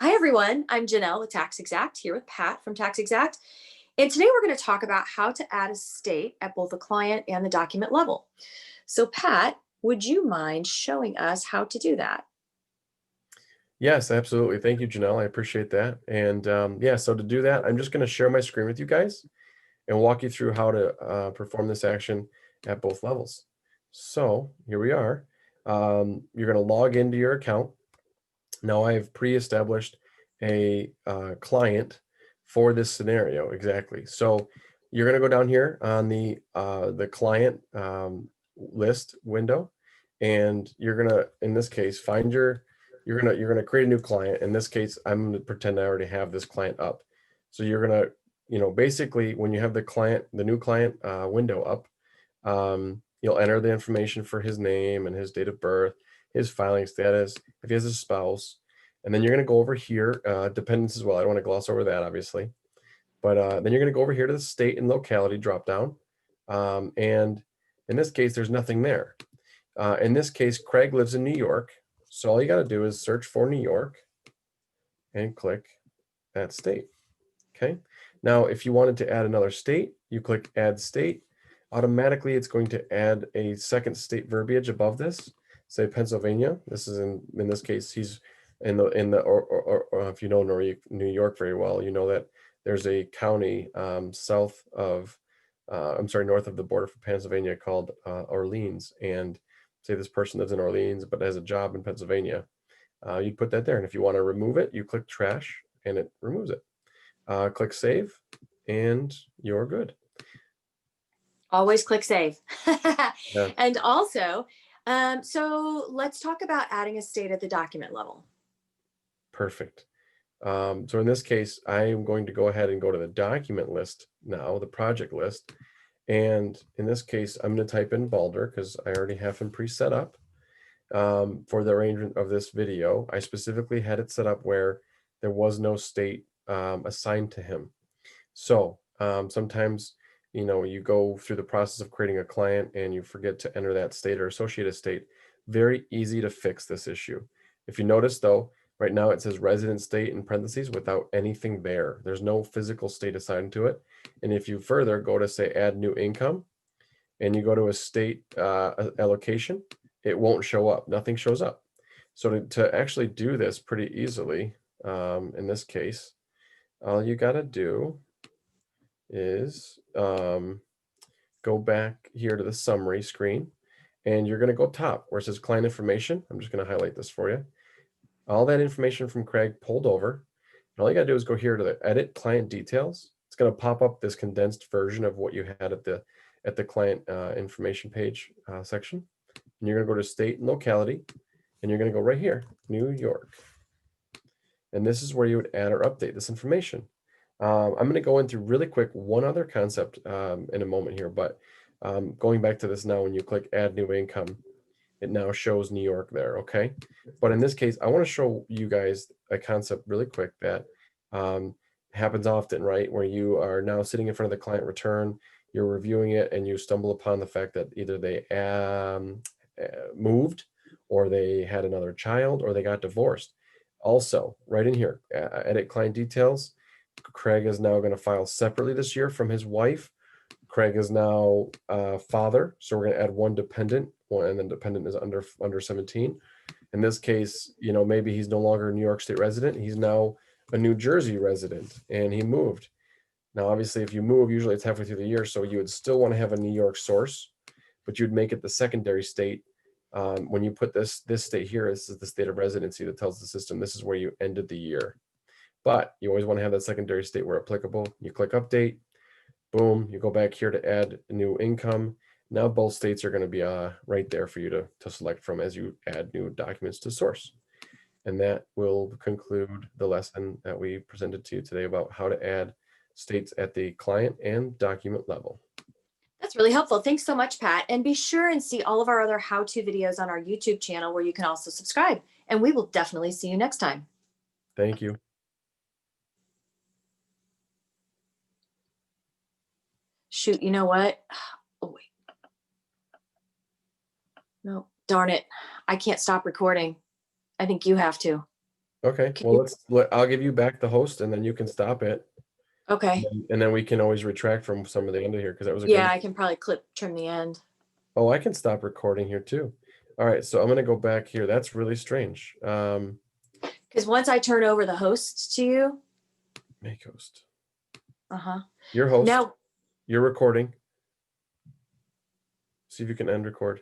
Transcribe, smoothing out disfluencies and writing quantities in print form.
Hi, everyone. I'm Janelle with TaxExact here with Pat from TaxExact. And today we're going to talk about how to add a state at both the client and the document level. So, Pat, would you mind showing us how to do that? Yes, absolutely. Thank you, Janelle. I appreciate that. And yeah, so to do that, I'm just going to share my screen with you guys and walk you through how to perform this action at both levels. So here we are. You're going to log into your account. Now I have pre-established a client for this scenario exactly. So you're going to go down here on the client list window, and you're going to, in this case, find your you're gonna create a new client. In this case, I'm going to pretend I already have this client up. So you're going to, basically when you have the new client window up, you'll enter the information for his name and his date of birth, his filing status, if he has a spouse, and then you're going to go over here, dependents as well. I don't want to gloss over that, obviously, but then you're going to go over here to the state and locality drop down, and in this case, there's nothing there. In this case, Craig lives in New York, so all you got to do is search for New York and click that state. Okay. Now, if you wanted to add another state, you click Add State. Automatically, it's going to add a second state verbiage above this. Say Pennsylvania. This is in this case, he's or if you know New York very well, you know that there's a county south of, I'm sorry, north of the border for Pennsylvania called Orleans. And say this person lives in Orleans but has a job in Pennsylvania. You'd put that there, and if you want to remove it, you click Trash, and it removes it. Click Save, and you're good. Always click save. Yeah, And also, so let's talk about adding a state at the document level. perfect. So in this case, I am going to go ahead and go to the document list now, the project list. And in this case, I'm going to type in Balder because I already have him pre-set up for the arrangement of this video. I specifically had it set up where there was no state assigned to him. So sometimes, you go through the process of creating a client and you forget to enter that state or associated state. Very easy to fix this issue. If you notice though, right now it says resident state in parentheses without anything there. There's no physical state assigned to it. And if you further go to say add new income and you go to a state allocation, it won't show up. Nothing shows up. So to actually do this pretty easily, in this case, all you got to do is go back here to the summary screen, and you're going to go top where it says client information. I'm just going to highlight this for you. All that information from Craig pulled over. And all you got to do is go here to the edit client details. It's going to pop up this condensed version of what you had at the client information page section. And you're going to go to state and locality, and you're going to go right here, New York. And this is where you would add or update this information. I'm going to go into really quick one other concept in a moment here, but going back to this now, when you click add new income, it now shows New York there, okay? But in this case, I want to show you guys a concept really quick that happens often, right? Where you are now sitting in front of the client return, you're reviewing it, and you stumble upon the fact that either they moved, or they had another child, or they got divorced. Also, right in here, edit client details, Craig is now going to file separately this year from his wife. Craig is now father, so we're going to add one dependent, and then dependent is under 17. In this case, maybe he's no longer a New York State resident. He's now a New Jersey resident, and he moved. Now, obviously, if you move, usually it's halfway through the year, so you would still want to have a New York source, but you'd make it the secondary state. When you put this state here, this is the state of residency that tells the system this is where you ended the year. But you always want to have that secondary state where applicable. You click update, boom, you go back here to add a new income. Now both states are going to be right there for you to select from as you add new documents to source. And that will conclude the lesson that we presented to you today about how to add states at the client and document level. That's really helpful. Thanks so much, Pat. And be sure and see all of our other how-to videos on our YouTube channel where you can also subscribe. And we will definitely see you next time. Thank you. Shoot, you know what? Oh, wait. No, darn it. I can't stop recording. I think you have to. Okay, Can well, you? I'll give you back the host and then you can stop it. Okay. And then we can always retract from some of the end of here because that was a Yeah, good. I can probably trim the end. Oh, I can stop recording here too. All right, so I'm gonna go back here. That's really strange. Because once I turn over the host to you, Make host. uh-huh. Your host. Now, You're recording. See if you can end record.